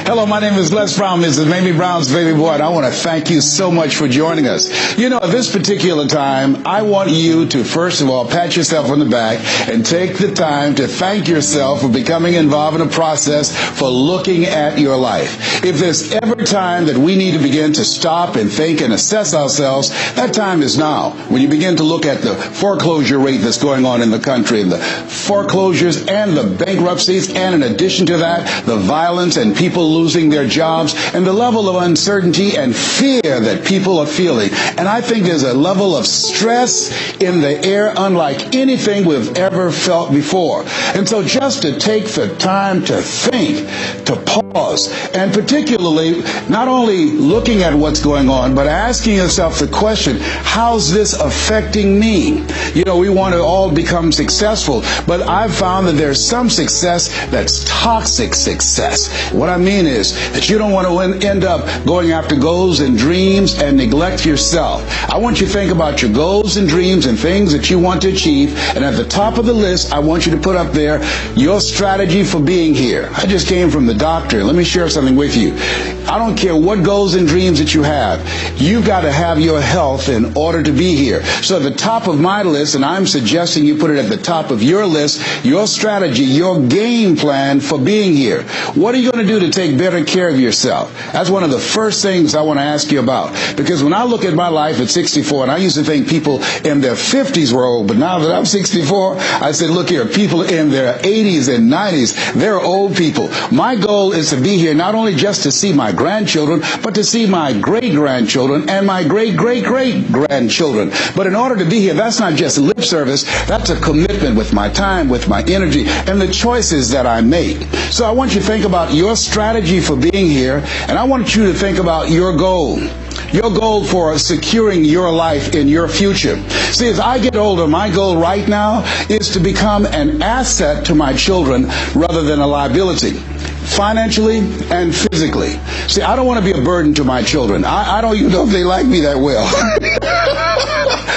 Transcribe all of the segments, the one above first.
Hello, my name is Les Brown, Mrs. Mamie Brown's baby boy, and I want to thank you so much for joining us. You know, at this particular time, I want you to, first of all, pat yourself on the back and take the time to thank yourself for becoming involved in a process for looking at your life. If there's ever time that we need to begin to stop and think and assess ourselves, that time is now. When you begin to look at the foreclosure rate that's going on in the country, and the foreclosures and the bankruptcies, and in addition to that, the violence and people losing their jobs, and the level of uncertainty and fear that people are feeling. And I think there's a level of stress in the air unlike anything we've ever felt before. And so just to take the time to think, to pause, and particularly not only looking at what's going on, but asking yourself the question, how's this affecting me? You know, we want to all become successful, but I've found that there's some success that's toxic success. What I mean is that you don't want to end up going after goals and dreams and neglect yourself. I want you to think about your goals and dreams and things that you want to achieve, and at the top of the list, I want you to put up there your strategy for being here. I just came from the doctor. Let me share something with you. I don't care what goals and dreams that you have. You've got to have your health in order to be here. So at the top of my list, and I'm suggesting you put it at the top of your list, your strategy, your game plan for being here. What are you going to do to take better care of yourself? That's one of the first things I want to ask you about. Because when I look at my life at 64, and I used to think people in their 50s were old, but now that I'm 64, I said, look here, people in their 80s and 90s, they're old people. My goal is to be here not only just to see my grandchildren, but to see my great-grandchildren and my great-great-great-grandchildren. But in order to be here, that's not just lip service, that's a commitment with my time, with my energy, and the choices that I make. So I want you to think about your strategy for being here, and I want you to think about your goal. Your goal for securing your life in your future. See, as I get older, my goal right now is to become an asset to my children rather than a liability, financially and physically. See, I don't want to be a burden to my children. I don't even know if they like me that well.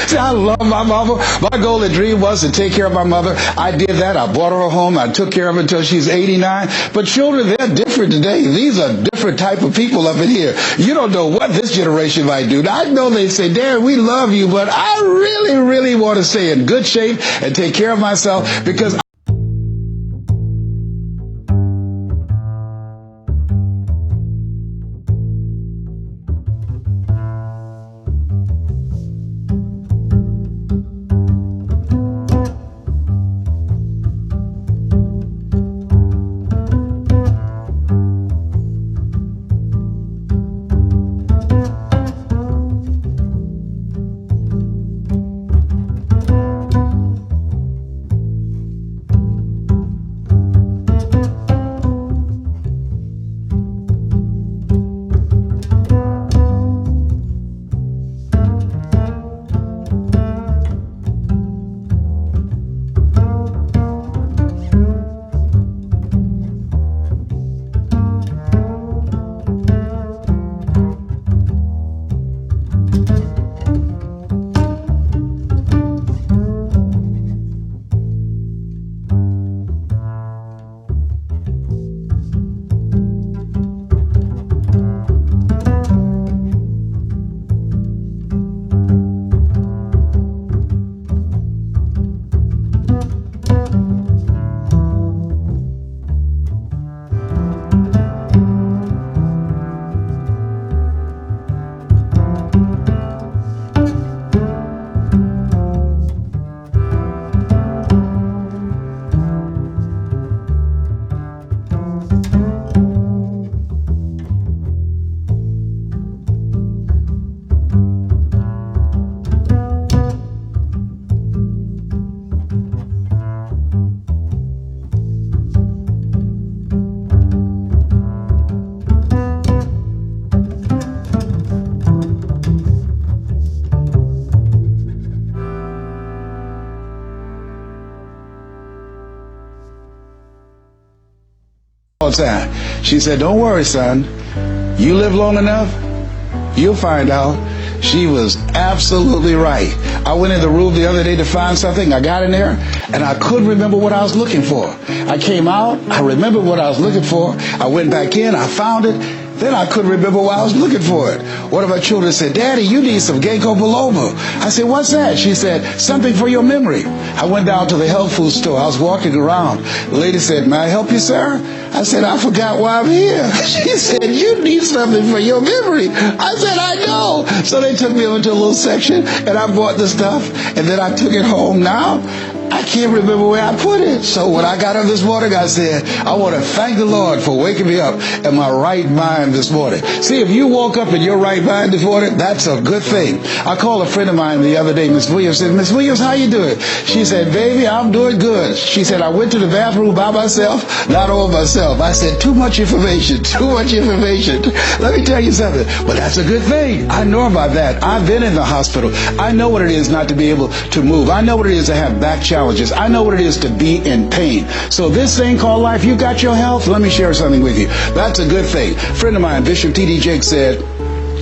See, I love my mama. My goal and dream was to take care of my mother. I did that. I bought her a home. I took care of her until she's 89. But children, they're different today. These are different type of people up in here. You don't know what this generation might do. I know they say, Dad, we love you, but I really, really want to stay in good shape and take care of myself because all the time. She said, don't worry, son. You live long enough, you'll find out. She was absolutely right. I went in the room the other day to find something. I got in there, and I couldn't remember what I was looking for. I came out, I remembered what I was looking for. I went back in, I found it. Then I couldn't remember why I was looking for it. One of my children said, "Daddy, you need some ginkgo biloba." I said, "What's that?" She said, "Something for your memory." I went down to the health food store. I was walking around. The lady said, "May I help you, sir?" I said, "I forgot why I'm here." She said, "You need something for your memory." I said, "I know." So they took me over to a little section, and I bought the stuff, and then I took it home. Now I can't remember where I put it. So when I got up this morning, I said, I want to thank the Lord for waking me up in my right mind this morning. See, if you woke up in your right mind this morning, that's a good thing. I called a friend of mine the other day, Miss Williams, said, "Miss Williams, how you doing?" She said, "Baby, I'm doing good." She said, "I went to the bathroom by myself, not all myself." I said, "Too much information, too much information." Let me tell you something, but that's a good thing. I know about that. I've been in the hospital. I know what it is not to be able to move. I know what it is to have back challenges. I know what it is to be in pain. So this thing called life, you got your health? Let me share something with you. That's a good thing. A friend of mine, Bishop T.D. Jakes, said,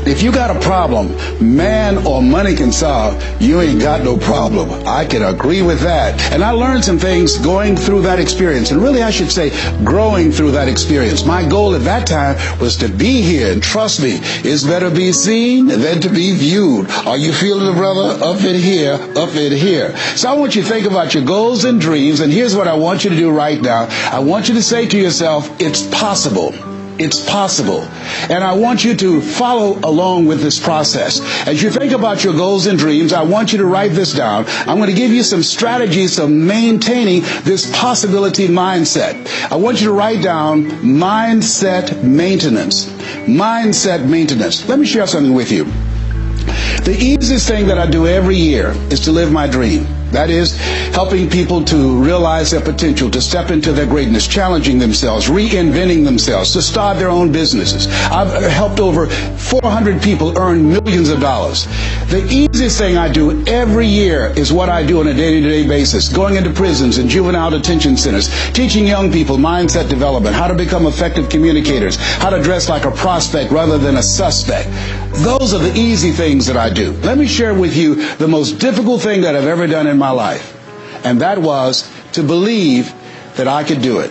if you got a problem man or money can solve, you ain't got no problem. I can agree with that. And I learned some things going through that experience. And really, I should say, growing through that experience. My goal at that time was to be here. And trust me, it's better be seen than to be viewed. Are you feeling it, brother? Up in here, up in here. So I want you to think about your goals and dreams. And here's what I want you to do right now. I want you to say to yourself, it's possible. It's possible. And I want you to follow along with this process. As you think about your goals and dreams, I want you to write this down. I'm going to give you some strategies to maintaining this possibility mindset. I want you to write down mindset maintenance. Mindset maintenance. Let me share something with you. The easiest thing that I do every year is to live my dream. That is, helping people to realize their potential, to step into their greatness, challenging themselves, reinventing themselves, to start their own businesses. I've helped over 400 people earn millions of dollars. The easiest thing I do every year is what I do on a day-to-day basis, going into prisons and juvenile detention centers, teaching young people mindset development, how to become effective communicators, how to dress like a prospect rather than a suspect. Those are the easy things that I do. Let me share with you the most difficult thing that I've ever done in my life, and that was to believe that I could do it.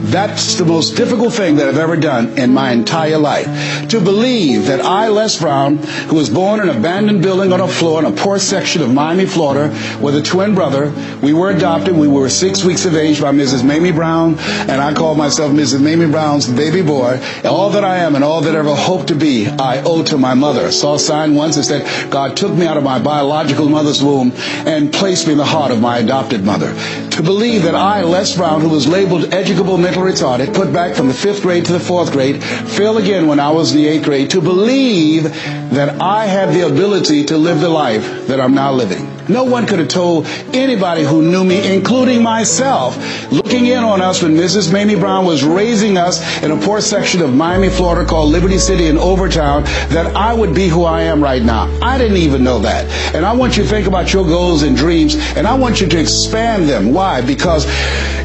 That's the most difficult thing that I've ever done in my entire life. To believe that I, Les Brown, who was born in an abandoned building on a floor in a poor section of Miami, Florida, with a twin brother. We were adopted. We were 6 weeks of age by Mrs. Mamie Brown, and I called myself Mrs. Mamie Brown's baby boy. All that I am and all that I ever hope to be, I owe to my mother. I saw a sign once that said, God took me out of my biological mother's womb and placed me in the heart of my adopted mother. To believe that I, Les Brown, who was labeled educable mental retarded, put back from the 5th grade to the 4th grade, failed again when I was in the 8th grade, to believe that I had the ability to live the life that I'm now living. No one could have told anybody who knew me, including myself, looking in on us when Mrs. Mamie Brown was raising us in a poor section of Miami, Florida called Liberty City in Overtown, that I would be who I am right now. I didn't even know that. And I want you to think about your goals and dreams, and I want you to expand them. Why? Because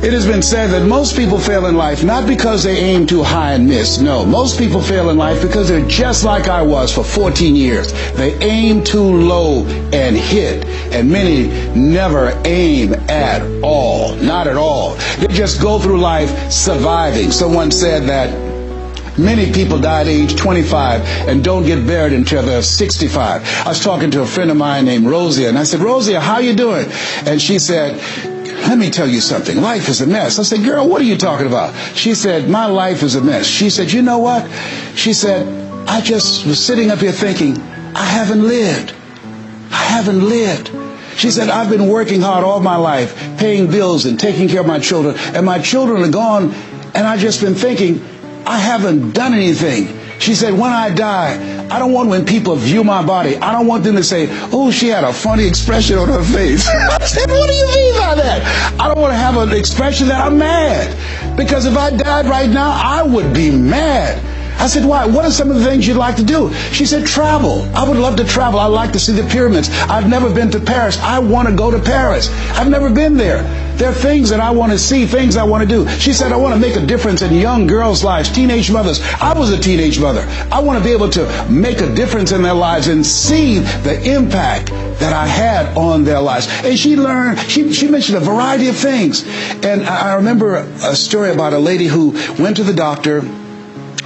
it has been said that most people fail in life not because they aim too high and miss. No, most people fail in life because they're just like I was for 14 years. They aim too low and hit. And many never aim at all. Not at all. They just go through life surviving. Someone said that many people die at age 25 and don't get buried until they're 65. I was talking to a friend of mine named Rosia, and I said, Rosia, how you doing? And she said, let me tell you something. Life is a mess. I said, girl, what are you talking about? She said, my life is a mess. She said, you know what? She said, I just was sitting up here thinking, I haven't lived. I haven't lived. She said, I've been working hard all my life, paying bills and taking care of my children, and my children are gone, and I've just been thinking, I haven't done anything. She said, when I die, I don't want when people view my body, I don't want them to say, oh, she had a funny expression on her face. I said, what do you mean by that? I don't want to have an expression that I'm mad. Because if I died right now, I would be mad. I said, why? What are some of the things you'd like to do? She said, travel. I would love to travel. I'd like to see the pyramids. I've never been to Paris. I want to go to Paris. I've never been there. There are things that I want to see, things I want to do. She said, I want to make a difference in young girls' lives, teenage mothers. I was a teenage mother. I want to be able to make a difference in their lives and see the impact that I had on their lives. And she mentioned a variety of things. And I remember a story about a lady who went to the doctor,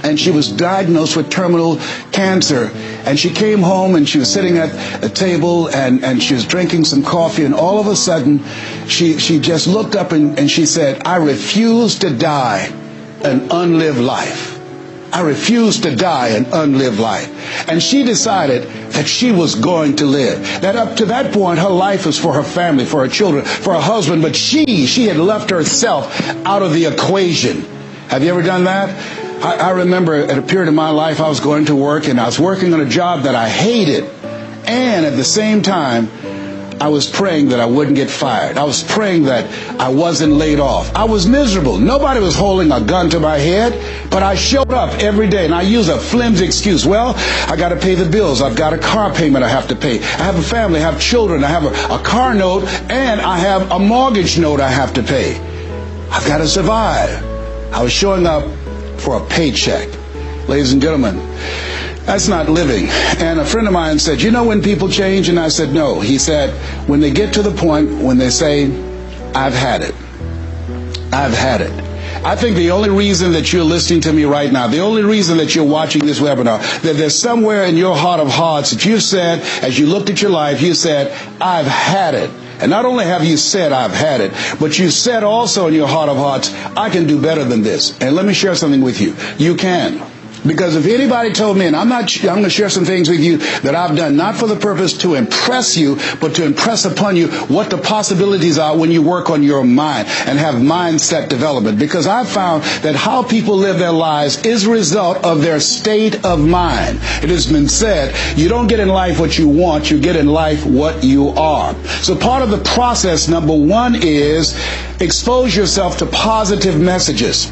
and she was diagnosed with terminal cancer. And she came home, and she was sitting at a table, and she was drinking some coffee, and all of a sudden she just looked up and she said, "I refuse to die an unlived life. I refuse to die an unlived life." And she decided that she was going to live. That up to that point, her life was for her family, for her children, for her husband, but she had left herself out of the equation. Have you ever done that? I remember at a period of my life, I was going to work, and I was working on a job that I hated. And at the same time, I was praying that I wouldn't get fired. I was praying that I wasn't laid off. I was miserable. Nobody was holding a gun to my head, but I showed up every day, and I used a flimsy excuse. Well, I got to pay the bills. I've got a car payment I have to pay. I have a family. I have children. I have a car note, and I have a mortgage note I have to pay. I've got to survive. I was showing up for a paycheck. Ladies and gentlemen, that's not living. And a friend of mine said, "You know when people change?" And I said, "No." He said, "When they get to the point when they say, 'I've had it. I've had it.'" I think the only reason that you're listening to me right now, the only reason that you're watching this webinar, that there's somewhere in your heart of hearts that you said, as you looked at your life, you said, "I've had it." And not only have you said, "I've had it," but you said also in your heart of hearts, "I can do better than this." And let me share something with you. You can. Because if anybody told me, and I'm going to share some things with you that I've done, not for the purpose to impress you, but to impress upon you what the possibilities are when you work on your mind and have mindset development. Because I've found that how people live their lives is a result of their state of mind. It has been said, you don't get in life what you want, you get in life what you are. So part of the process, number one, is expose yourself to positive messages.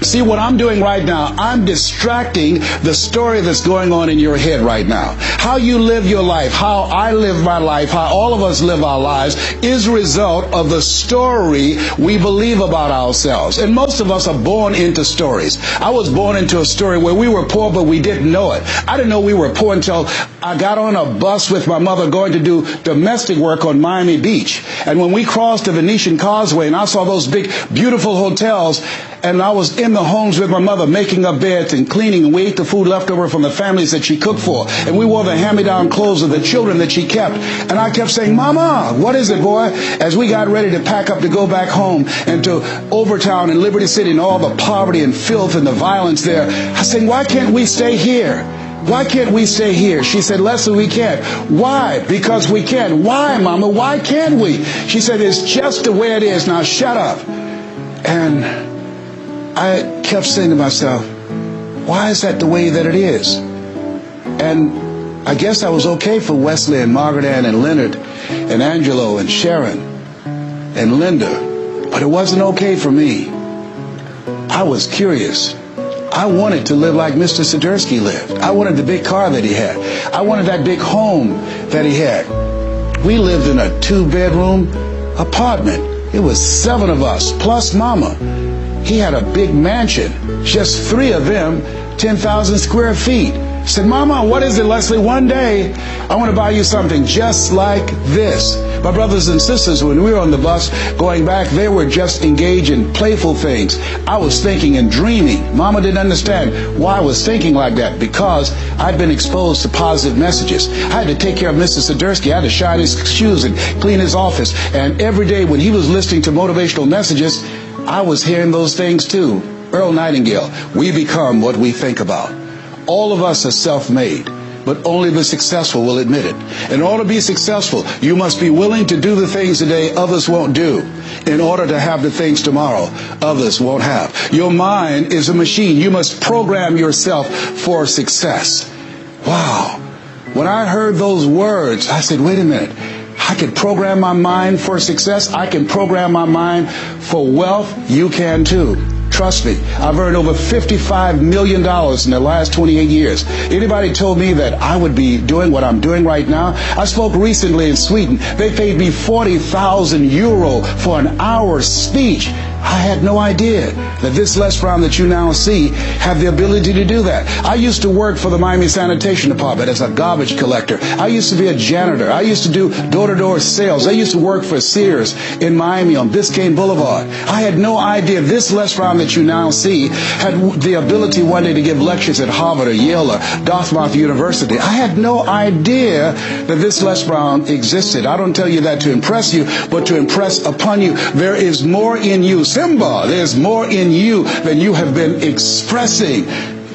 See, what I'm doing right now, I'm distracting the story that's going on in your head right now. How you live your life, how I live my life, how all of us live our lives is a result of the story we believe about ourselves. And most of us are born into stories. I was born into a story where we were poor, but we didn't know it. I didn't know we were poor until I got on a bus with my mother going to do domestic work on Miami Beach. And when we crossed the Venetian Causeway and I saw those big, beautiful hotels, and I was in the homes with my mother making up beds and cleaning, and we ate the food left over from the families that she cooked for. And we wore the hand-me-down clothes of the children that she kept. And I kept saying, "Mama, what is it, boy?" As we got ready to pack up to go back home and to Overtown and Liberty City and all the poverty and filth and the violence there, I said, "Why can't we stay here? Why can't we stay here?" She said, "Leslie, we can't." "Why?" "Because we can." "Why, Mama? Why can't we?" She said, "It's just the way it is. Now shut up." And I kept saying to myself, why is that the way that it is? And I guess I was okay for Wesley and Margaret Ann and Leonard and Angelo and Sharon and Linda, but it wasn't okay for me. I was curious. I wanted to live like Mr. Sidursky lived. I wanted the big car that he had. I wanted that big home that he had. We lived in a 2-bedroom apartment. It was 7 of us, plus Mama. He had a big mansion, just 3 of them, 10,000 square feet. I said, "Mama, what is it, Leslie? One day, I want to buy you something just like this." My brothers and sisters, when we were on the bus going back, they were just engaged in playful things. I was thinking and dreaming. Mama didn't understand why I was thinking like that, because I'd been exposed to positive messages. I had to take care of Mr. Sidursky. I had to shine his shoes and clean his office. And every day when he was listening to motivational messages, I was hearing those things too. Earl Nightingale, we become what we think about. All of us are self-made, but only the successful will admit it. In order to be successful, you must be willing to do the things today others won't do, in order to have the things tomorrow others won't have. Your mind is a machine. You must program yourself for success. Wow. When I heard those words, I said, wait a minute. I can program my mind for success. I can program my mind for wealth. You can too. Trust me, I've earned over $55 million in the last 28 years. Anybody told me that I would be doing what I'm doing right now? I spoke recently in Sweden. They paid me €40,000 for an hour speech. I had no idea that this Les Brown that you now see had the ability to do that. I used to work for the Miami Sanitation Department as a garbage collector. I used to be a janitor. I used to do door-to-door sales. I used to work for Sears in Miami on Biscayne Boulevard. I had no idea this Les Brown that you now see had the ability one day to give lectures at Harvard or Yale or Dartmouth University. I had no idea that this Les Brown existed. I don't tell you that to impress you, but to impress upon you. There is more in you. Simba, there's more in you than you have been expressing.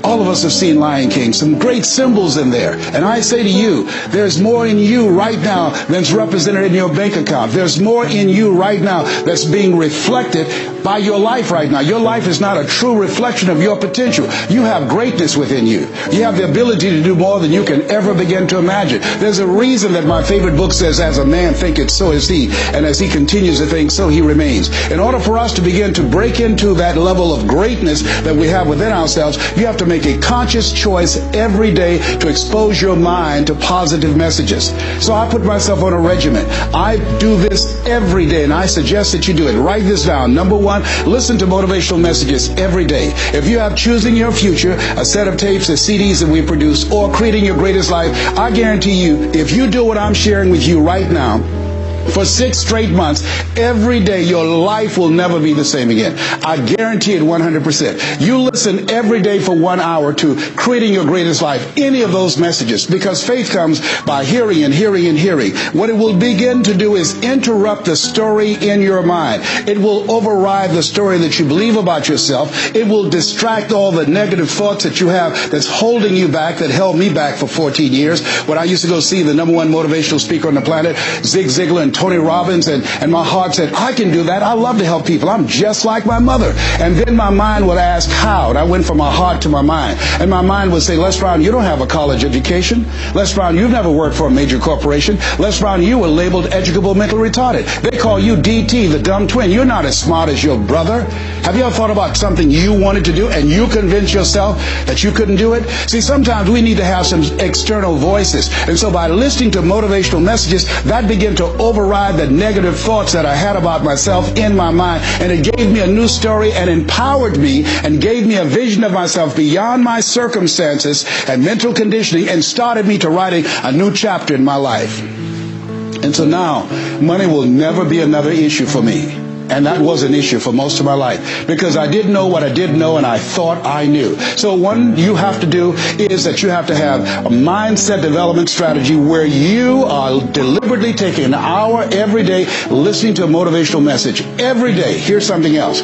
All of us have seen Lion King, some great symbols in there. And I say to you, there's more in you right now than's represented in your bank account. There's more in you right now that's being reflected by your life right now. Your life is not a true reflection of your potential. You have greatness within you. You have the ability to do more than you can ever begin to imagine. There's a reason that my favorite book says, as a man thinketh, so is he. And as he continues to think, so he remains. In order for us to begin to break into that level of greatness that we have within ourselves, you have to make a conscious choice every day to expose your mind to positive messages. So I put myself on a regimen. I do this every day, and I suggest that you do it. Write this down. Number one, listen to motivational messages every day. If you have Choosing Your Future, a set of tapes, the CDs that we produce, or Creating Your Greatest Life, I guarantee you, if you do what I'm sharing with you right now, for 6 straight months, every day, your life will never be the same again. I guarantee it 100%. You listen every day for 1 hour to Creating Your Greatest Life, any of those messages, because faith comes by hearing and hearing and hearing. What it will begin to do is interrupt the story in your mind. It will override the story that you believe about yourself. It will distract all the negative thoughts that you have that's holding you back, that held me back for 14 years. When I used to go see the number one motivational speaker on the planet, Zig Ziglar and Tony Robbins, and my heart said, I can do that. I love to help people. I'm just like my mother. And then my mind would ask how, and I went from my heart to my mind. And my mind would say, Les Brown, you don't have a college education. Les Brown, you've never worked for a major corporation. Les Brown, you were labeled educable mental retarded. They call you DT, the dumb twin. You're not as smart as your brother. Have you ever thought about something you wanted to do and you convinced yourself that you couldn't do it? See, sometimes we need to have some external voices. And so by listening to motivational messages, that began to override the negative thoughts that I had about myself in my mind, and it gave me a new story and empowered me and gave me a vision of myself beyond my circumstances and mental conditioning, and started me to writing a new chapter in my life. And so now money will never be another issue for me. And that was an issue for most of my life, because I didn't know what I didn't know, and I thought I knew. So one you have to do is that you have to have a mindset development strategy where you are deliberately taking an hour every day listening to a motivational message. Every day. Here's something else.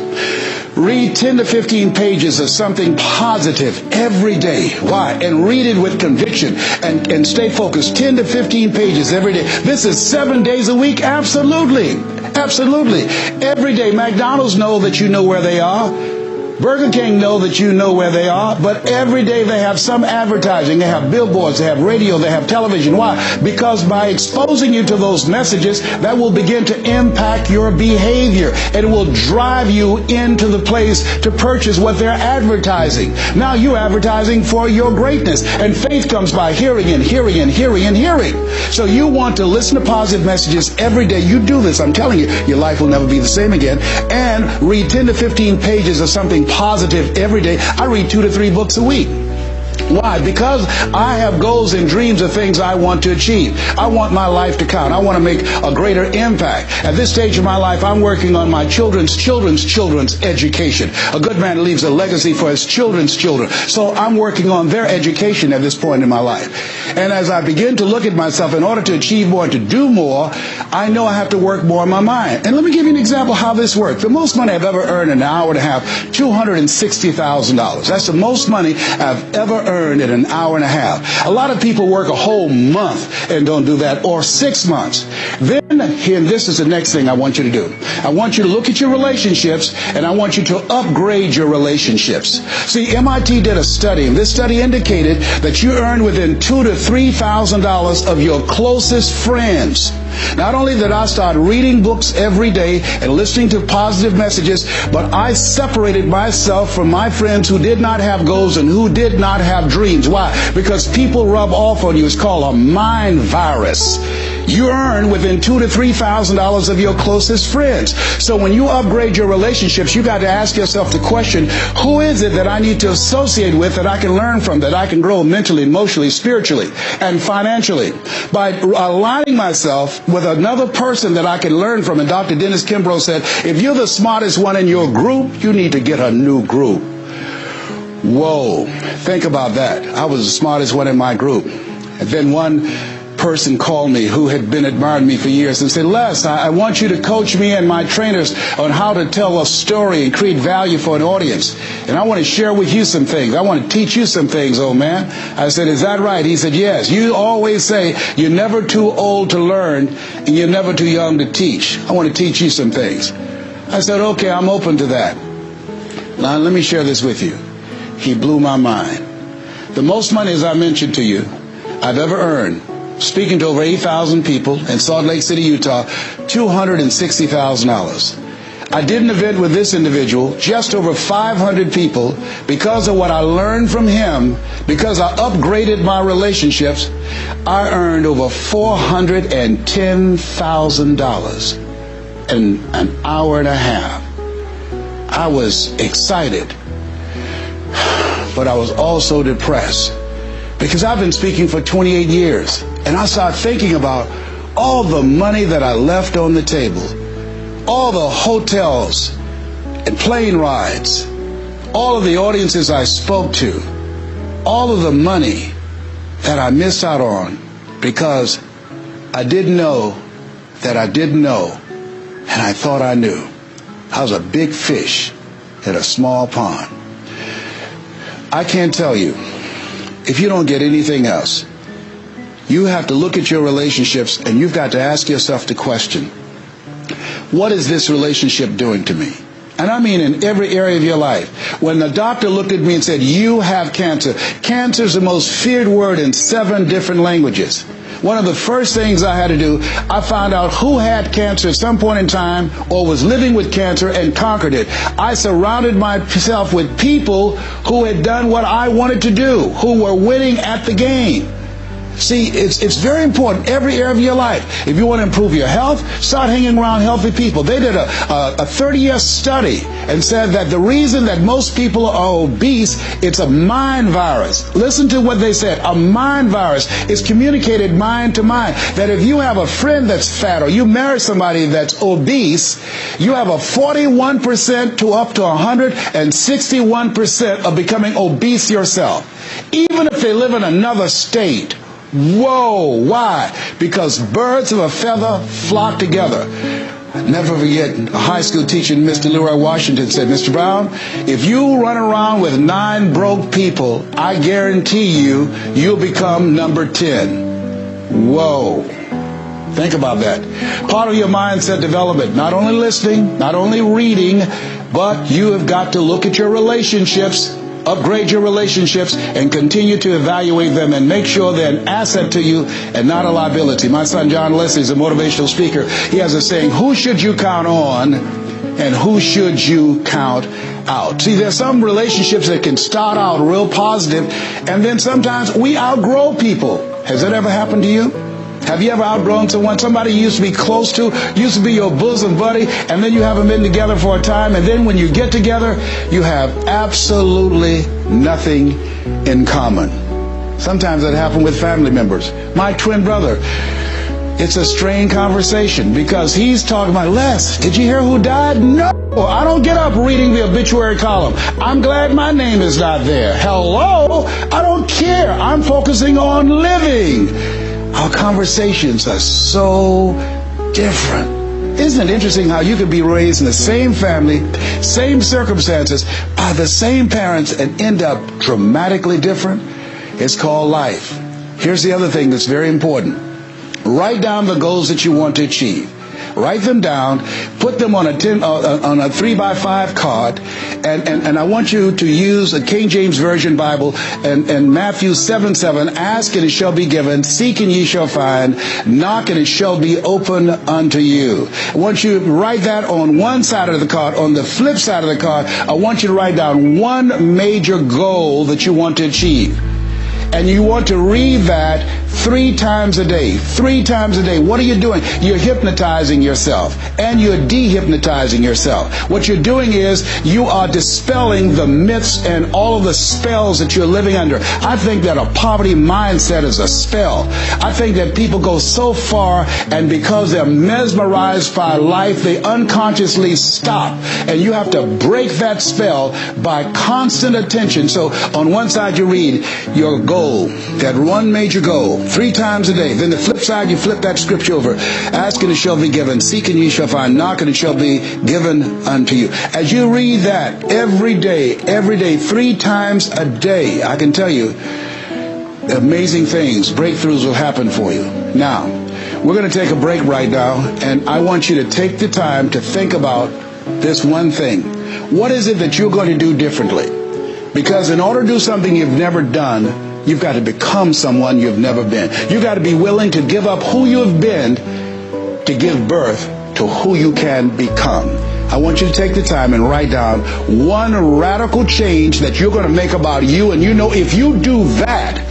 Read 10 to 15 pages of something positive every day. Why? And read it with conviction and stay focused. 10 to 15 pages every day. This is 7 days a week? Absolutely. Absolutely. Every day. McDonald's know that you know where they are. Burger King know that you know where they are, but every day they have some advertising. They have billboards, they have radio, they have television. Why? Because by exposing you to those messages, that will begin to impact your behavior. It will drive you into the place to purchase what they're advertising. Now you're advertising for your greatness, and faith comes by hearing and hearing and hearing and hearing. So you want to listen to positive messages every day. You do this, I'm telling you, your life will never be the same again. And read 10 to 15 pages of something positive every day. I read 2 to 3 books a week. Why? Because I have goals and dreams of things I want to achieve. I want my life to count. I want to make a greater impact. At this stage of my life, I'm working on my children's education. A good man leaves a legacy for his children's children. So I'm working on their education at this point in my life. And as I begin to look at myself, in order to achieve more and to do more, I know I have to work more on my mind. And let me give you an example how this works. The most money I've ever earned in an hour and a half, $260,000. That's the most money I've ever earned in an hour and a half. A lot of people work a whole month and don't do that, or 6 months. Then, here, this is the next thing I want you to do. I want you to look at your relationships, and I want you to upgrade your relationships. See, MIT did a study, and this study indicated that you earn within $2,000 to $3,000 of your closest friends. Not only did I start reading books every day and listening to positive messages, but I separated myself from my friends who did not have goals and who did not have dreams. Why? Because people rub off on you. It's called a mind virus. You earn within $2,000 to $3,000 of your closest friends. So when you upgrade your relationships, you got to ask yourself the question, who is it that I need to associate with, that I can learn from, that I can grow mentally, emotionally, spiritually, and financially? By aligning myself with another person that I can learn from. And Dr. Dennis Kimbrough said, if you're the smartest one in your group, you need to get a new group. Whoa, think about that. I was the smartest one in my group. And then one person called me who had been admiring me for years and said, Les, I want you to coach me and my trainers on how to tell a story and create value for an audience. And I want to share with you some things. I want to teach you some things, old man. I said, is that right? He said, yes. You always say you're never too old to learn and you're never too young to teach. I want to teach you some things. I said, okay, I'm open to that. Now, let me share this with you. He blew my mind. The most money, as I mentioned to you, I've ever earned, speaking to over 8,000 people in Salt Lake City, Utah, $260,000. I did an event with this individual, just over 500 people, because of what I learned from him, because I upgraded my relationships. I earned over $410,000 in an hour and a half. I was excited, but I was also depressed, because I've been speaking for 28 years. And I started thinking about all the money that I left on the table, all the hotels and plane rides, all of the audiences I spoke to, all of the money that I missed out on because I didn't know that I didn't know, and I thought I knew. I was a big fish in a small pond. I can't tell you, if you don't get anything else, you have to look at your relationships and you've got to ask yourself the question, what is this relationship doing to me? And I mean in every area of your life. When the doctor looked at me and said, you have cancer. Cancer is the most feared word in 7 different languages. One of the first things I had to do, I found out who had cancer at some point in time or was living with cancer and conquered it. I surrounded myself with people who had done what I wanted to do, who were winning at the game. See, it's very important, every area of your life. If you want to improve your health, start hanging around healthy people. They did a 30-year study and said that the reason that most people are obese, it's a mind virus. Listen to what they said. A mind virus is communicated mind to mind. That if you have a friend that's fat or you marry somebody that's obese, you have a 41% to up to 161% of becoming obese yourself. Even if they live in another state. Whoa, why? Because birds of a feather flock together. I'll never forget, a high school teacher, Mr. Leroy Washington, said, Mr. Brown, if you run around with 9 broke people, I guarantee you, you'll become number 10. Whoa. Think about that. Part of your mindset development, not only listening, not only reading, but you have got to look at your relationships, upgrade your relationships, and continue to evaluate them and make sure they're an asset to you and not a liability. My son John Leslie is a motivational speaker. He has a saying, who should you count on and who should you count out? See, there's some relationships that can start out real positive, and then sometimes we outgrow people. Has that ever happened to you? Have you ever outgrown someone? Somebody you used to be close to, used to be your bosom buddy, and then you haven't been together for a time, and then when you get together, you have absolutely nothing in common. Sometimes that happens with family members. My twin brother, it's a strained conversation because he's talking about, Les, did you hear who died? No, I don't get up reading the obituary column. I'm glad my name is not there. Hello, I don't care. I'm focusing on living. Our conversations are so different. Isn't it interesting how you could be raised in the same family, same circumstances, by the same parents and end up dramatically different? It's called life. Here's the other thing that's very important. Write down the goals that you want to achieve. write them down, put them on a 3x5 card, and I want you to use a King James Version Bible and Matthew 7:7, ask and it shall be given, seek and ye shall find, knock and it shall be open unto you. I want you to write that on one side of the card. On the flip side of the card, I want you to write down one major goal that you want to achieve. And you want to read that 3 times a day. 3 times a day. What are you doing? You're hypnotizing yourself, and you're dehypnotizing yourself. What you're doing is you are dispelling the myths and all of the spells that you're living under. I think that a poverty mindset is a spell. I think that people go so far, and because they're mesmerized by life, they unconsciously stop. And you have to break that spell by constant attention. So on one side you read your goal, that one major goal, 3 times a day. Then the flip side, you flip that scripture over. Ask and it shall be given. Seek and ye shall find. Knock and it shall be given unto you. As you read that every day, 3 times a day, I can tell you, amazing things, breakthroughs will happen for you. Now, we're going to take a break right now, and I want you to take the time to think about this one thing. What is it that you're going to do differently? Because in order to do something you've never done, you've got to become someone you've never been. You've got to be willing to give up who you've been to give birth to who you can become. I want you to take the time and write down one radical change that you're going to make about you. And you know, if you do that,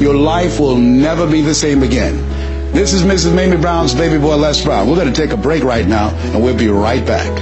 your life will never be the same again. This is Mrs. Mamie Brown's baby boy, Les Brown. We're going to take a break right now, and we'll be right back.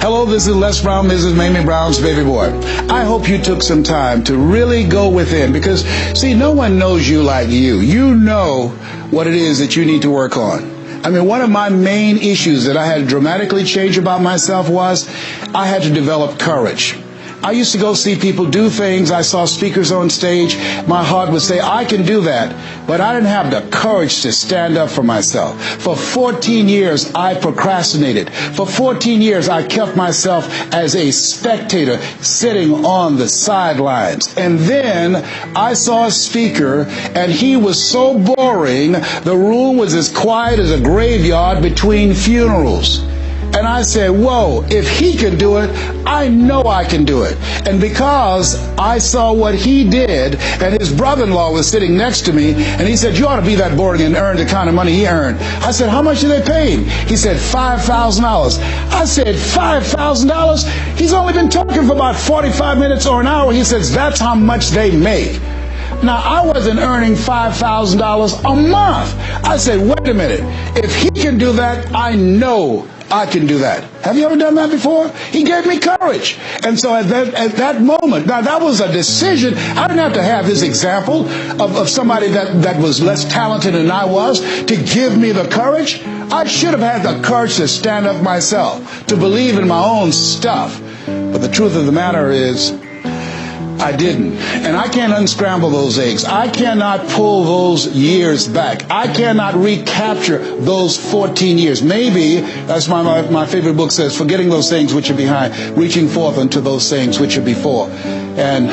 Hello, this is Les Brown, Mrs. Mamie Brown's baby boy. I hope you took some time to really go within, because, see, no one knows you like you. You know what it is that you need to work on. I mean, one of my main issues that I had to dramatically change about myself was I had to develop courage. I used to go see people do things. I saw speakers on stage. My heart would say, I can do that. But I didn't have the courage to stand up for myself. For 14 years, I procrastinated. For 14 years, I kept myself as a spectator sitting on the sidelines. And then I saw a speaker, and he was so boring, the room was as quiet as a graveyard between funerals. And I said, whoa, if he can do it, I know I can do it. And because I saw what he did, and his brother-in-law was sitting next to me, and he said, you ought to be that boring and earn the kind of money he earned. I said, how much do they pay him? He said, $5,000. I said, $5,000? He's only been talking for about 45 minutes or an hour. He says, that's how much they make. Now, I wasn't earning $5,000 a month. I said, wait a minute. If he can do that, I know I can do that. Have you ever done that before? He gave me courage. And so at that moment, now that was a decision. I didn't have to have this example of somebody that was less talented than I was to give me the courage. I should have had the courage to stand up myself, to believe in my own stuff. But the truth of the matter is, I didn't. And I can't unscramble those eggs. I cannot pull those years back. I cannot recapture those 14 years. Maybe, that's why my favorite book says, forgetting those things which are behind, reaching forth unto those things which are before. And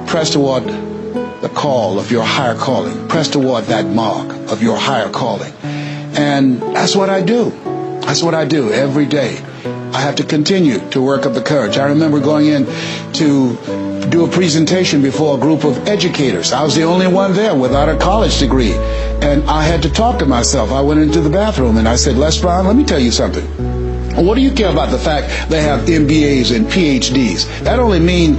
press toward the call of your higher calling. Press toward that mark of your higher calling. And that's what I do. That's what I do every day. I have to continue to work up the courage. I remember going in to do a presentation before a group of educators. I was the only one there without a college degree. And I had to talk to myself. I went into the bathroom and I said, Les Brown, let me tell you something. What do you care about the fact they have MBAs and PhDs? That only mean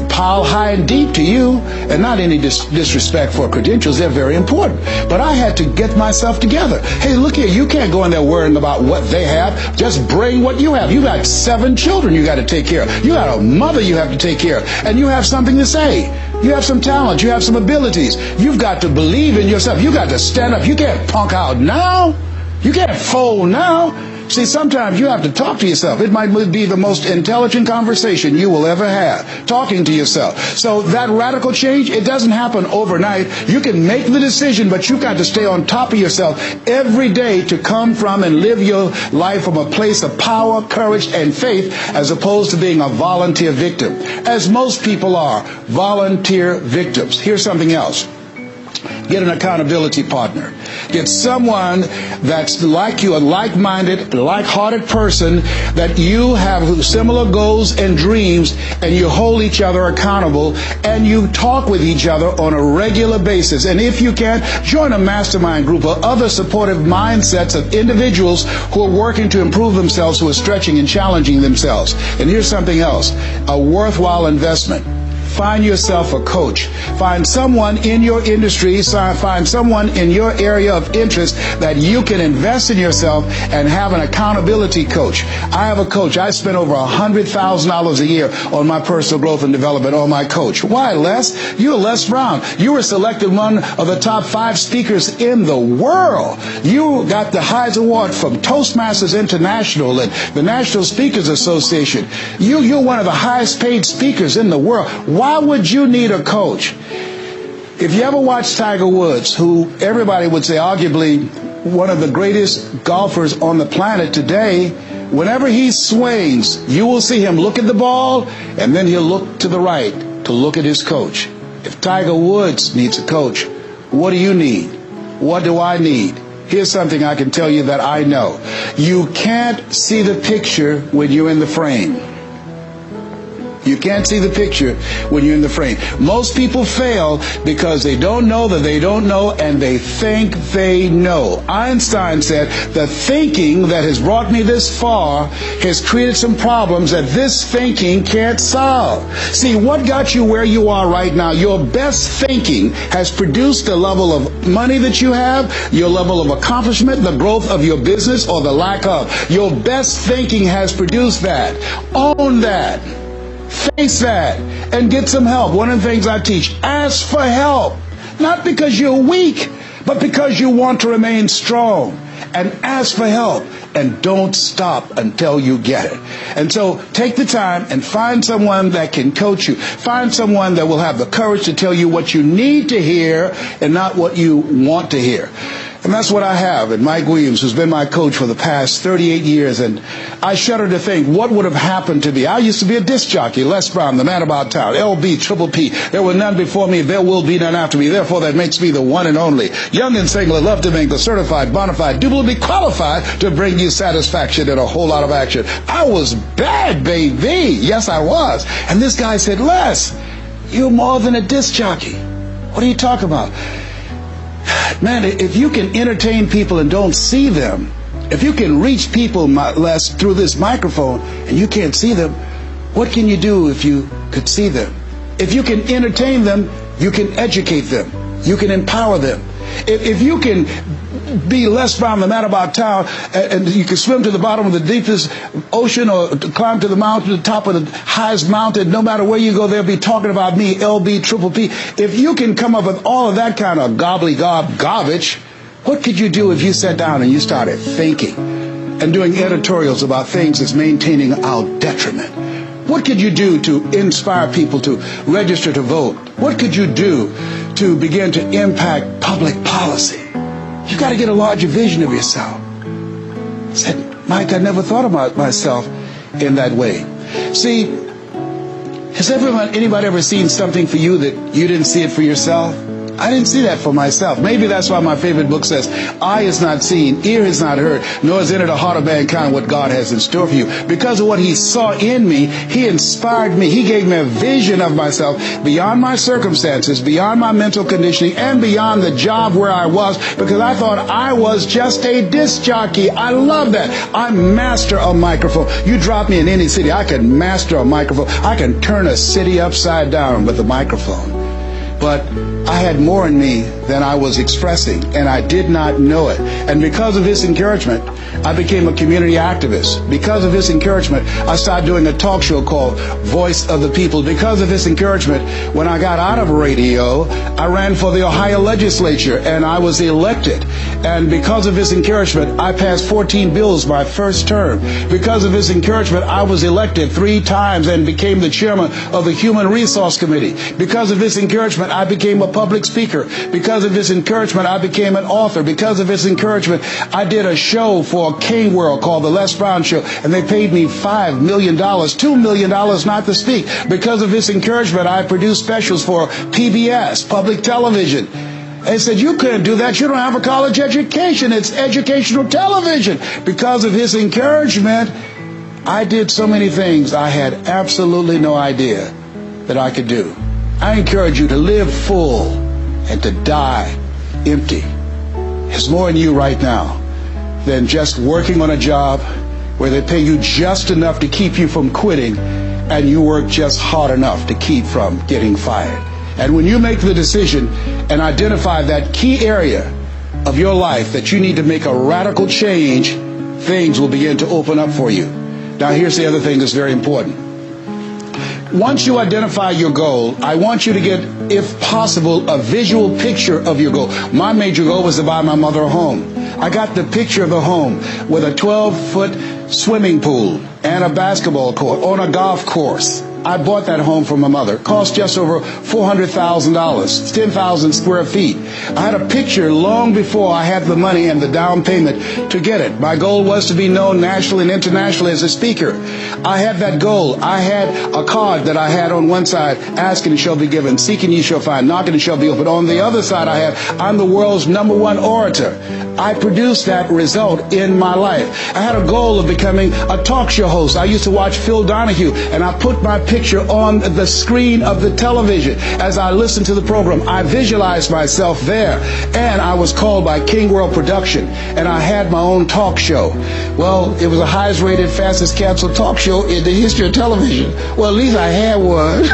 pile high and deep to you, and not any disrespect for credentials. They're very important. But I had to get myself together. Hey, look here, you can't go in there worrying about what they have. Just bring what you have. You got 7 children you got to take care of. You got a mother you have to take care of. And you have something to say. You have some talent. You have some abilities. You've got to believe in yourself. You got to stand up. You can't punk out now. You can't fold now. See, sometimes you have to talk to yourself. It might be the most intelligent conversation you will ever have, talking to yourself. So that radical change, it doesn't happen overnight. You can make the decision, but you've got to stay on top of yourself every day to come from and live your life from a place of power, courage, and faith, as opposed to being a volunteer victim, as most people are, volunteer victims. Here's something else. Get an accountability partner. Get someone that's like you, a like-minded, like-hearted person, that you have similar goals and dreams, and you hold each other accountable, and you talk with each other on a regular basis. And if you can, join a mastermind group or other supportive mindsets of individuals who are working to improve themselves, who are stretching and challenging themselves. And here's something else, a worthwhile investment. Find yourself a coach. Find someone in your industry, find someone in your area of interest that you can invest in yourself and have an accountability coach. I have a coach. I spend over $100,000 a year on my personal growth and development on my coach. Why, Les? You're Les Brown. You were selected one of the top 5 speakers in the world. You got the highest award from Toastmasters International and the National Speakers Association. You're one of the highest paid speakers in the world. Why would you need a coach? If you ever watch Tiger Woods, who everybody would say arguably one of the greatest golfers on the planet today, whenever he swings, you will see him look at the ball, and then he'll look to the right to look at his coach. If Tiger Woods needs a coach, what do you need? What do I need? Here's something I can tell you that I know. You can't see the picture when you're in the frame. You can't see the picture when you're in the frame. Most people fail because they don't know that they don't know, and they think they know. Einstein said, the thinking that has brought me this far has created some problems that this thinking can't solve. See, what got you where you are right now? Your best thinking has produced the level of money that you have, your level of accomplishment, the growth of your business, or the lack of. Your best thinking has produced that. Own that. Face that and get some help. One of the things I teach, ask for help. Not because you're weak, but because you want to remain strong. And ask for help. And don't stop until you get it. And so take the time and find someone that can coach you. Find someone that will have the courage to tell you what you need to hear and not what you want to hear. And that's what I have. And Mike Williams, who's been my coach for the past 38 years, and I shudder to think what would have happened to me. I used to be a disc jockey, Les Brown, the man about town, LB, Triple P. There were none before me, there will be none after me. Therefore, that makes me the one and only. Young and single, love to mingle, certified, bona fide, duly qualified to bring you satisfaction and a whole lot of action. I was bad, baby. Yes, I was. And this guy said, Les, you're more than a disc jockey. What are you talking about? Man, if you can entertain people and don't see them, if you can reach people less through this microphone and you can't see them, what can you do if you could see them? If you can entertain them, you can educate them. You can empower them. If you can be Les Brown, the man about town, and you can swim to the bottom of the deepest ocean or climb to the mountain, to the top of the highest mountain, no matter where you go, they'll be talking about me, LB, Triple P. If you can come up with all of that kind of gobbly-gob garbage, what could you do if you sat down and you started thinking and doing editorials about things that's maintaining our detriment? What could you do to inspire people to register to vote? What could you do to begin to impact public policy? You got to get a larger vision of yourself. I said, Mike, I never thought about myself in that way. See, has anybody ever seen something for you that you didn't see it for yourself? I didn't see that for myself. Maybe that's why my favorite book says, eye is not seen, ear is not heard, nor is entered the heart of mankind what God has in store for you. Because of what he saw in me, he inspired me. He gave me a vision of myself beyond my circumstances, beyond my mental conditioning, and beyond the job where I was, because I thought I was just a disc jockey. I love that. I'm master of microphone. You drop me in any city, I can master a microphone. I can turn a city upside down with a microphone. but I had more in me than I was expressing, and I did not know it. And because of his encouragement, I became a community activist. Because of his encouragement, I started doing a talk show called Voice of the People. Because of his encouragement, when I got out of radio, I ran for the Ohio legislature, and I was elected. And because of his encouragement, I passed 14 bills my first term. Because of his encouragement, I was elected 3 times and became the chairman of the Human Resource Committee. Because of his encouragement, I became a public speaker. Because of his encouragement, I became an author. Because of his encouragement, I did a show for King World called The Les Brown Show, and they paid me $5 million, $2 million not to speak. Because of his encouragement, I produced specials for PBS, public television. They said, you couldn't do that. You don't have a college education. It's educational television. Because of his encouragement, I did so many things I had absolutely no idea that I could do. I encourage you to live full and to die empty. There's more in you right now than just working on a job where they pay you just enough to keep you from quitting and you work just hard enough to keep from getting fired. And when you make the decision and identify that key area of your life that you need to make a radical change, things will begin to open up for you. Now, here's the other thing that's very important. Once you identify your goal, I want you to get, if possible, a visual picture of your goal. My major goal was to buy my mother a home. I got the picture of the home with a 12-foot swimming pool and a basketball court on a golf course. I bought that home for my mother. It cost just over $400,000. It's 10,000 square feet. I had a picture long before I had the money and the down payment to get it. My goal was to be known nationally and internationally as a speaker. I had that goal. I had a card that I had on one side, asking and shall be given, seeking ye shall find, knocking and shall be opened. On the other side I had, I'm the world's #1 orator. I produced that result in my life. I had a goal of becoming a talk show host. I used to watch Phil Donahue, and I put my picture on the screen of the television. As I listened to the program, I visualized myself there, and I was called by King World Production, and I had my own talk show. Well, it was the highest rated, fastest canceled talk show in the history of television. Well, at least I had one.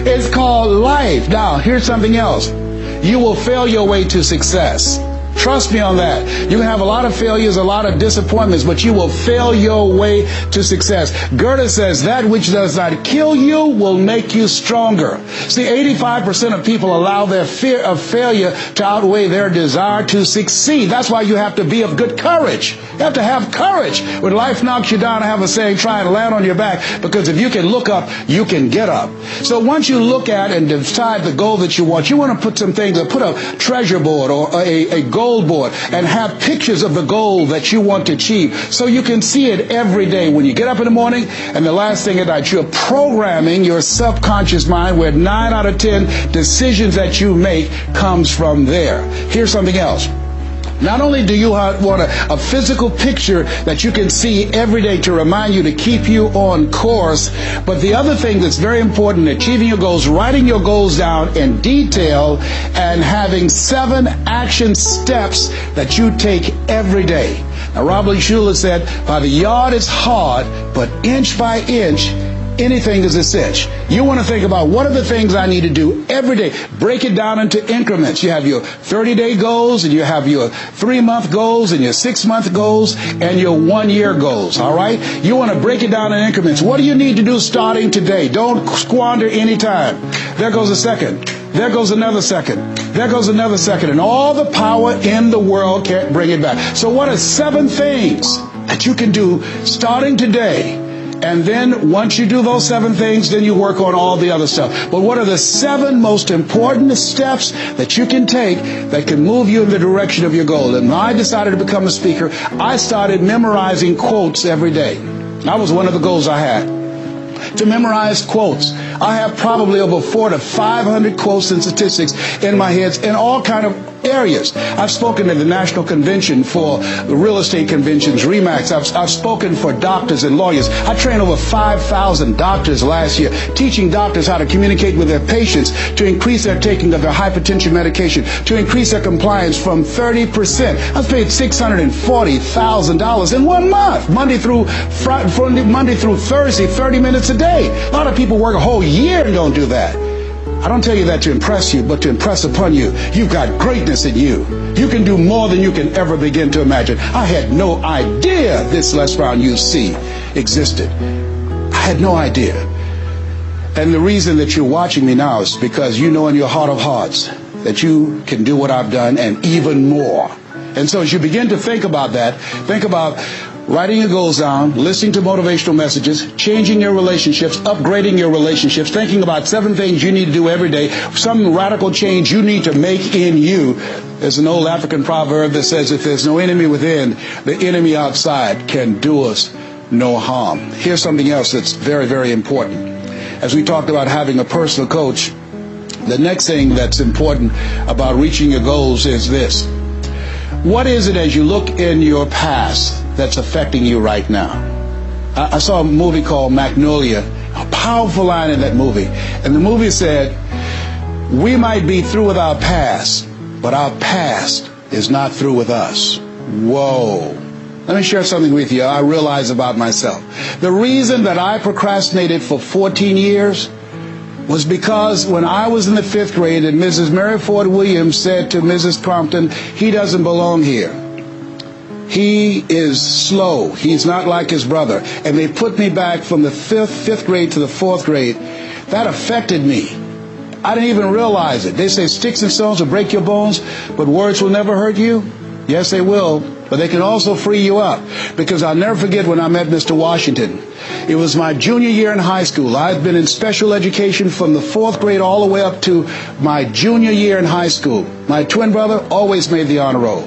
It's called Life. Now, here's something else. You will fail your way to success. Trust me on that. You can have a lot of failures, a lot of disappointments, but you will fail your way to success. Goethe says, that which does not kill you will make you stronger. See, 85% of people allow their fear of failure to outweigh their desire to succeed. That's why you have to be of good courage. You have to have courage. When life knocks you down, I have a saying, try and land on your back, because if you can look up, you can get up. So once you look at and decide the goal that you want to put some things, put a treasure board or a goal board and have pictures of the goal that you want to achieve so you can see it every day when you get up in the morning and the last thing at night. You're programming your subconscious mind where 9 out of 10 decisions that you make comes from there. Here's something else. Not only do you want a physical picture that you can see every day to remind you to keep you on course, but the other thing that's very important in achieving your goals, writing your goals down in detail and having 7 action steps that you take every day. Now, Robert Schuller said, by the yard it's hard, but inch by inch, anything is a cinch. You want to think about what are the things I need to do every day. Break it down into increments. You have your 30-day goals, and you have your 3-month goals, and your 6-month goals, and your 1-year goals. All right? You want to break it down in increments. What do you need to do starting today? Don't squander any time. There goes a second. There goes another second. There goes another second. And all the power in the world can't bring it back. So what are 7 things that you can do starting today? And then once you do those 7 things, then you work on all the other stuff. But what are the 7 most important steps that you can take that can move you in the direction of your goal? And when I decided to become a speaker, I started memorizing quotes every day. That was one of the goals I had, to memorize quotes. I have probably over 400 to 500 quotes and statistics in my head in all kind of areas. I've spoken at the National Convention for the real estate conventions, RE/MAX. I've spoken for doctors and lawyers. I trained over 5,000 doctors last year, teaching doctors how to communicate with their patients to increase their taking of their hypertension medication, to increase their compliance from 30%. I've paid $640,000 in 1 month, Monday through Thursday, 30 minutes a day. A lot of people work a whole year and don't do that. I don't tell you that to impress you, but to impress upon you. You've got greatness in you. You can do more than you can ever begin to imagine. I had no idea this Les Brown you see existed. I had no idea. And the reason that you're watching me now is because you know in your heart of hearts that you can do what I've done and even more. And so as you begin to think about that, think about writing your goals down, listening to motivational messages, changing your relationships, upgrading your relationships, thinking about 7 things you need to do every day, some radical change you need to make in you. There's an old African proverb that says, if there's no enemy within, the enemy outside can do us no harm. Here's something else that's very, very important. As we talked about having a personal coach, the next thing that's important about reaching your goals is this. What is it as you look in your past that's affecting you right now? I saw a movie called Magnolia, a powerful line in that movie. And the movie said, we might be through with our past, but our past is not through with us. Whoa. Let me share something with you I realize about myself. The reason that I procrastinated for 14 years was because when I was in the 5th grade and Mrs. Mary Ford Williams said to Mrs. Crompton, he doesn't belong here. He is slow. He's not like his brother. And they put me back from the 5th grade to the 4th grade. That affected me. I didn't even realize it. They say sticks and stones will break your bones, but words will never hurt you. Yes, they will, but they can also free you up. Because I'll never forget when I met Mr. Washington. It was my junior year in high school. I'd been in special education from the 4th grade all the way up to my junior year in high school. My twin brother always made the honor roll.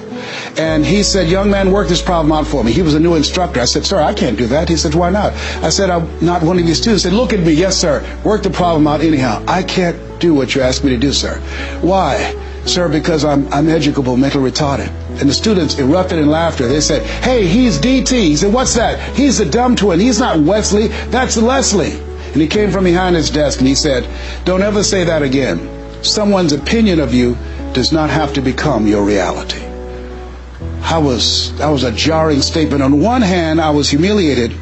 And he said, young man, work this problem out for me. He was a new instructor. I said, sir, I can't do that. He said, why not? I said, I'm not one of your students. He said, look at me. Yes, sir. Work the problem out anyhow. I can't do what you asked me to do, sir. Why? Sir, because I'm educable, mentally retarded. And the students erupted in laughter. They said, hey, he's DT. He said, what's that? He's the dumb twin. He's not Wesley. That's Leslie. And he came from behind his desk and he said, don't ever say that again. Someone's opinion of you does not have to become your reality. That was a jarring statement. On one hand, I was humiliated.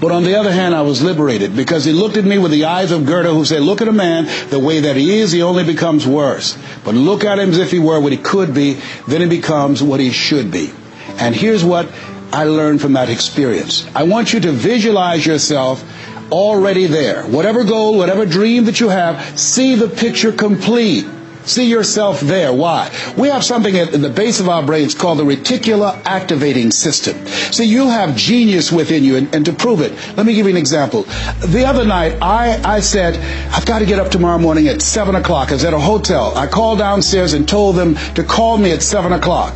But on the other hand, I was liberated because he looked at me with the eyes of Goethe, who said, look at a man the way that he is, he only becomes worse. But look at him as if he were what he could be, then he becomes what he should be. And here's what I learned from that experience. I want you to visualize yourself already there. Whatever goal, whatever dream that you have, see the picture complete. See yourself there. Why? We have something at the base of our brains called the reticular activating system. See, you have genius within you, and to prove it, let me give you an example. The other night, I said, I've got to get up tomorrow morning at 7 o'clock. I was at a hotel. I called downstairs and told them to call me at 7 o'clock.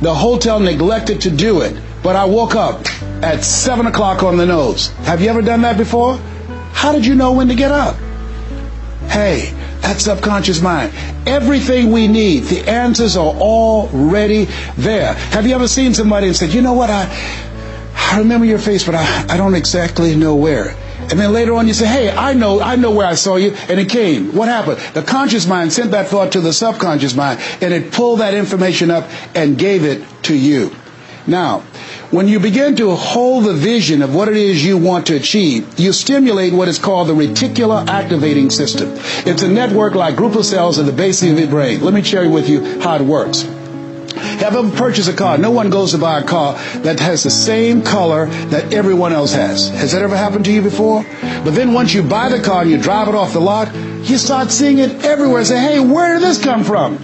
The hotel neglected to do it, but I woke up at 7 o'clock on the nose. Have you ever done that before? How did you know when to get up? Hey, that's subconscious mind. Everything we need, the answers are already there. Have you ever seen somebody and said, you know what, I remember your face, but I don't exactly know where. And then later on you say, hey, I know where I saw you, and it came. What happened? The conscious mind sent that thought to the subconscious mind, and it pulled that information up and gave it to you. Now, when you begin to hold the vision of what it is you want to achieve, you stimulate what is called the reticular activating system. It's a network like group of cells at the base of your brain. Let me share with you how it works. Have you ever purchased a car? No one goes to buy a car that has the same color that everyone else has. Has that ever happened to you before? But then once you buy the car and you drive it off the lot, you start seeing it everywhere. Say, hey, where did this come from?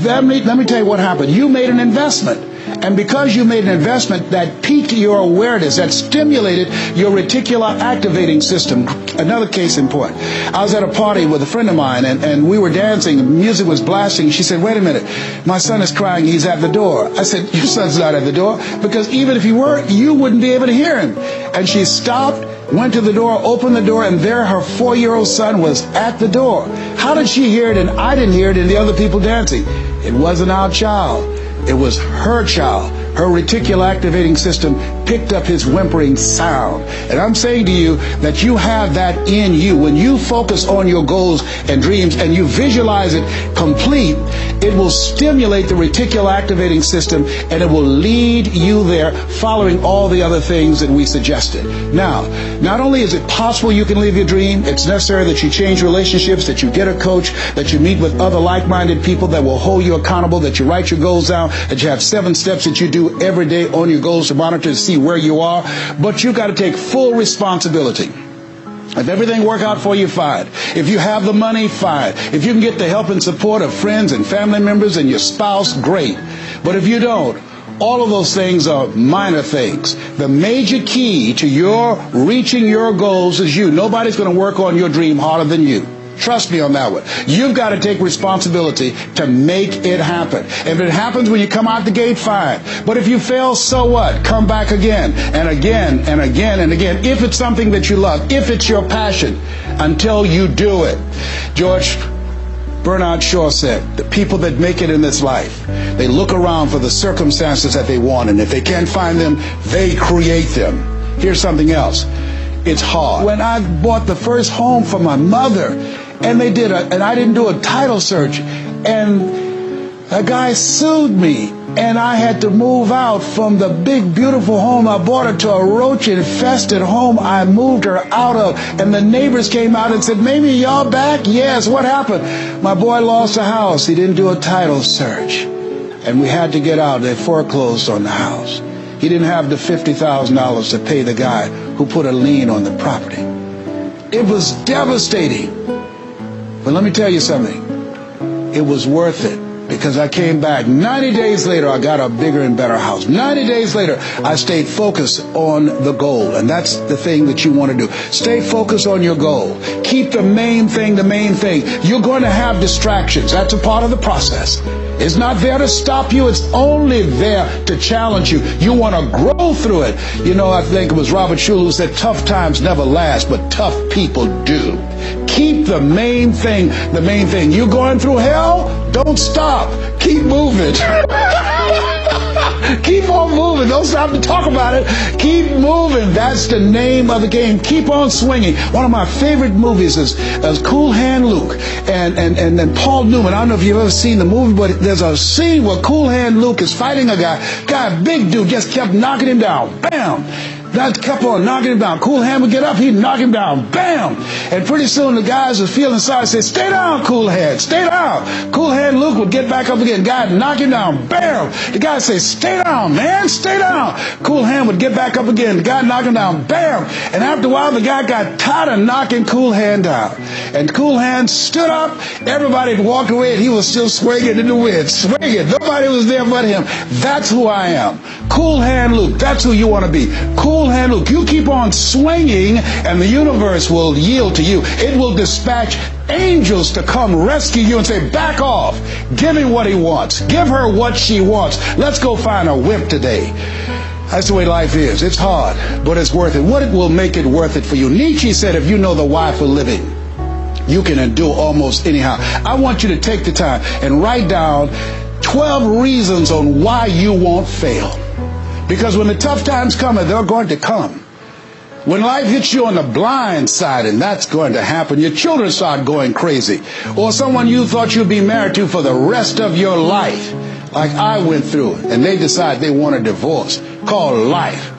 Let me tell you what happened. You made an investment. And because you made an investment that piqued your awareness, that stimulated your reticular activating system. Another case in point. I was at a party with a friend of mine, and we were dancing. Music was blasting. She said, wait a minute. My son is crying. He's at the door. I said, your son's not at the door. Because even if he were, you wouldn't be able to hear him. And she stopped, went to the door, opened the door, and there her 4-year-old son was at the door. How did she hear it and I didn't hear it and the other people dancing? It wasn't our child. It was her child her reticular activating system picked up his whimpering sound. And I'm saying to you that you have that in you. When you focus on your goals and dreams and you visualize it complete, it will stimulate the reticular activating system and it will lead you there, following all the other things that we suggested. Now, not only is it possible you can live your dream, it's necessary that you change relationships, that you get a coach, that you meet with other like-minded people that will hold you accountable, that you write your goals down, that you have 7 steps that you do every day on your goals to monitor to see where you are. But you've got to take full responsibility. If everything work out for you, fine. If you have the money, fine. If you can get the help and support of friends and family members and your spouse, great. But if you don't, all of those things are minor things. The major key to your reaching your goals is you. Nobody's going to work on your dream harder than you. Trust me on that one. You've got to take responsibility to make it happen. If it happens when you come out the gate, fine. But if you fail, so what? Come back again and again and again and again. If it's something that you love, if it's your passion, until you do it. George Bernard Shaw said, the people that make it in this life, they look around for the circumstances that they want, and if they can't find them, they create them. Here's something else. It's hard. When I bought the first home for my mother, and I didn't do a title search, and a guy sued me, and I had to move out from the big, beautiful home I bought her to a roach-infested home I moved her out of. And the neighbors came out and said, "Maybe y'all back?" "Yes, what happened?" "My boy lost a house. He didn't do a title search, and we had to get out. They foreclosed on the house. He didn't have the $50,000 to pay the guy who put a lien on the property." It was devastating. But let me tell you something. It was worth it, because I came back. 90 days later, I got a bigger and better house. 90 days later, I stayed focused on the goal. And that's the thing that you want to do. Stay focused on your goal. Keep the main thing the main thing. You're going to have distractions. That's a part of the process. It's not there to stop you. It's only there to challenge you. You want to grow through it. You know, I think it was Robert Schuller who said, tough times never last, but tough people do. Keep the main thing the main thing. You're going through hell? Don't stop. Keep moving. Keep on moving. Don't stop to talk about it. Keep moving. That's the name of the game. Keep on swinging. One of my favorite movies is Cool Hand Luke and Paul Newman. I don't know if you've ever seen the movie, but there's a scene where Cool Hand Luke is fighting a guy, big dude, just kept knocking him down. Bam! That kept on knocking him down. Cool Hand would get up, he'd knock him down. Bam! And pretty soon the guys would feel inside and say, "Stay down, Cool Hand, stay down." Cool Hand Luke would get back up again. Guy would knock him down. Bam! The guy would say, "Stay down, man, stay down." Cool Hand would get back up again. The guy would knock him down. Bam! And after a while, the guy got tired of knocking Cool Hand down. And Cool Hand stood up. Everybody had walked away, and he was still swinging in the wind. Swinging. Nobody was there but him. That's who I am. Cool Hand Luke. That's who you want to be. Cool Hand Luke. You keep on swinging, and the universe will yield to you. It will dispatch angels to come rescue you and say, "Back off. Give him what he wants. Give her what she wants. Let's go find a wimp today." That's the way life is. It's hard, but it's worth it. What will make it worth it for you? Nietzsche said, if you know the why for living, you can endure almost anyhow. I want you to take the time and write down 12 reasons on why you won't fail. Because when the tough times come, they're going to come. When life hits you on the blind side, and that's going to happen, your children start going crazy. Or someone you thought you'd be married to for the rest of your life, like I went through, and they decide they want a divorce, called life.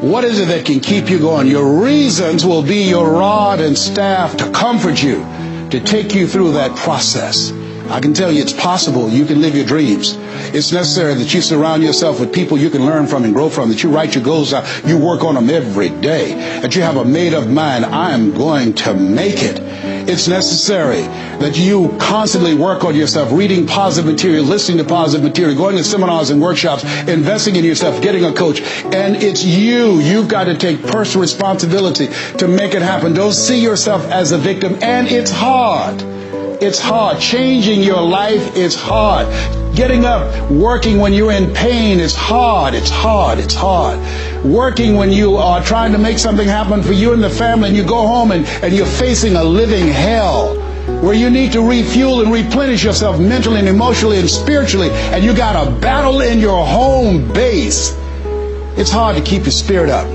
What is it that can keep you going? Your reasons will be your rod and staff to comfort you, to take you through that process. I can tell you it's possible. You can live your dreams. It's necessary that you surround yourself with people you can learn from and grow from, that you write your goals out, you work on them every day, that you have a made-up mind, I am going to make it. It's necessary that you constantly work on yourself, reading positive material, listening to positive material, going to seminars and workshops, investing in yourself, getting a coach. And it's you. You've got to take personal responsibility to make it happen. Don't see yourself as a victim. And it's hard. It's hard. Changing your life is hard. Getting up, working when you're in pain is hard. It's hard. It's hard. Working when you are trying to make something happen for you and the family, and you go home and you're facing a living hell. where you need to refuel and replenish yourself mentally and emotionally and spiritually, and you got a battle in your home base, it's hard to keep your spirit up.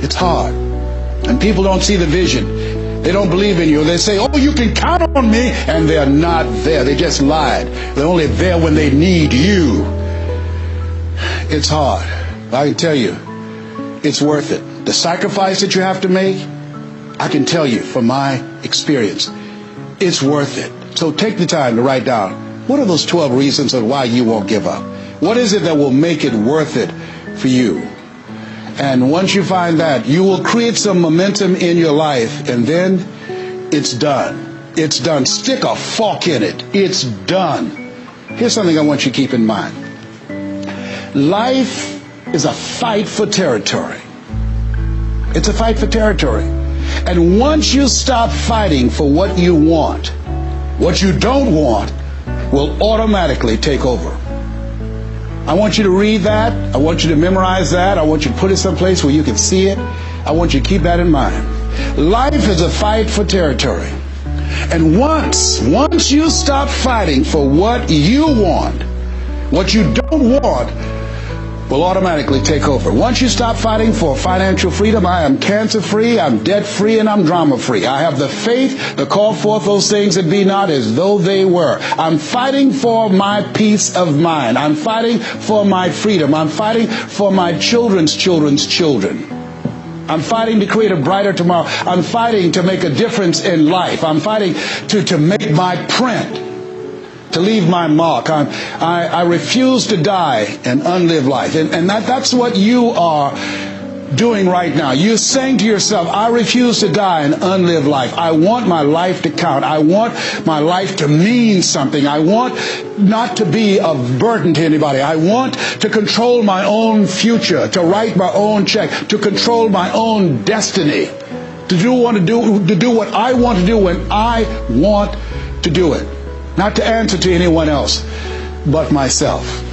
It's hard. And people don't see the vision. They don't believe in you. They say, oh, you can count on me. And they're not there. They just lied. They're only there when they need you. It's hard. I can tell you, it's worth it. The sacrifice that you have to make, I can tell you from my experience, it's worth it. So take the time to write down, what are those 12 reasons of why you won't give up? What is it that will make it worth it for you? And once you find that, you will create some momentum in your life, and then it's done. It's done. Stick a fork in it. It's done. Here's something I want you to keep in mind. Life is a fight for territory. It's a fight for territory. And once you stop fighting for what you want, what you don't want will automatically take over. I want you to read that. I want you to memorize that. I want you to put it someplace where you can see it. I want you to keep that in mind. Life is a fight for territory. And once you stop fighting for what you want, what you don't want will automatically take over. Once you stop fighting for financial freedom, I am cancer-free, I'm debt-free, and I'm drama-free. I have the faith to call forth those things that be not as though they were. I'm fighting for my peace of mind. I'm fighting for my freedom. I'm fighting for my children's children's children. I'm fighting to create a brighter tomorrow. I'm fighting to make a difference in life. I'm fighting to make my print, to leave my mark. I refuse to die and unlive life. And that's what you are doing right now. You're saying to yourself, I refuse to die and unlive life. I want my life to count. I want my life to mean something. I want not to be a burden to anybody. I want to control my own future, to write my own check, to control my own destiny, to do what I want to do when I want to do it. Not to answer to anyone else but myself.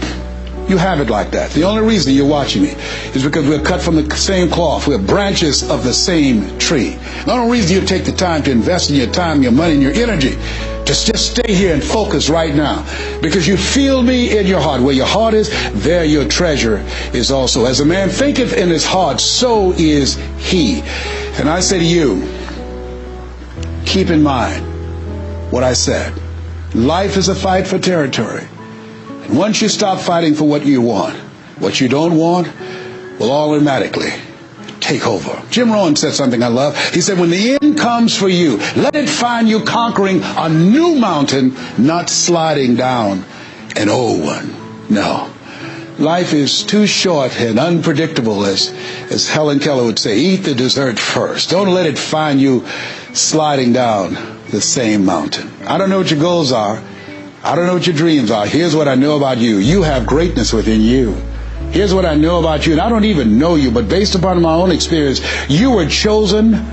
You have it like that. The only reason you're watching me is because we're cut from the same cloth. We're branches of the same tree. The only reason you take the time to invest in your time, your money, and your energy, just stay here and focus right now. Because you feel me in your heart. Where your heart is, there your treasure is also. As a man thinketh in his heart, so is he. And I say to you, keep in mind what I said. Life is a fight for territory. And once you stop fighting for what you want, what you don't want will automatically take over. Jim Rohn said something I love. He said, when the end comes for you, let it find you conquering a new mountain, not sliding down an old one. No. Life is too short and unpredictable, as Helen Keller would say. Eat the dessert first. Don't let it find you sliding down the same mountain. I don't know what your goals are. I don't know what your dreams are. Here's what I know about you. You have greatness within you. Here's what I know about you. And I don't even know you, but based upon my own experience, you were chosen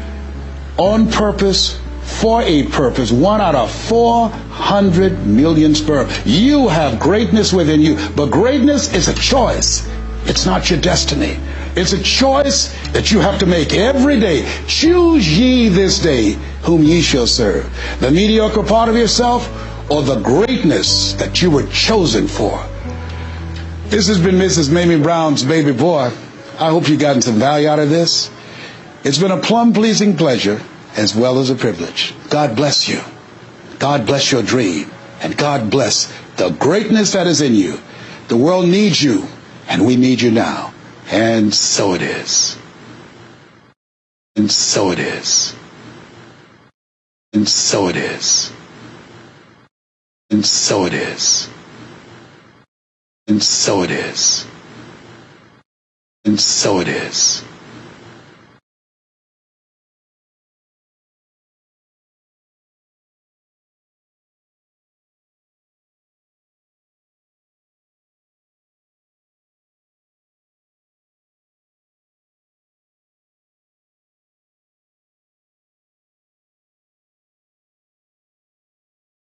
on purpose, for a purpose, 1 out of 400 million sperm. You have greatness within you, but greatness is a choice. It's not your destiny. It's a choice that you have to make every day. Choose ye this day whom ye shall serve. The mediocre part of yourself or the greatness that you were chosen for. This has been Mrs. Mamie Brown's Baby Boy. I hope you've gotten some value out of this. It's been a plum-pleasing pleasure as well as a privilege. God bless you. God bless your dream. And God bless the greatness that is in you. The world needs you, and we need you now. And so it is. And so it is. And so it is. And so it is. And so it is. And so it is.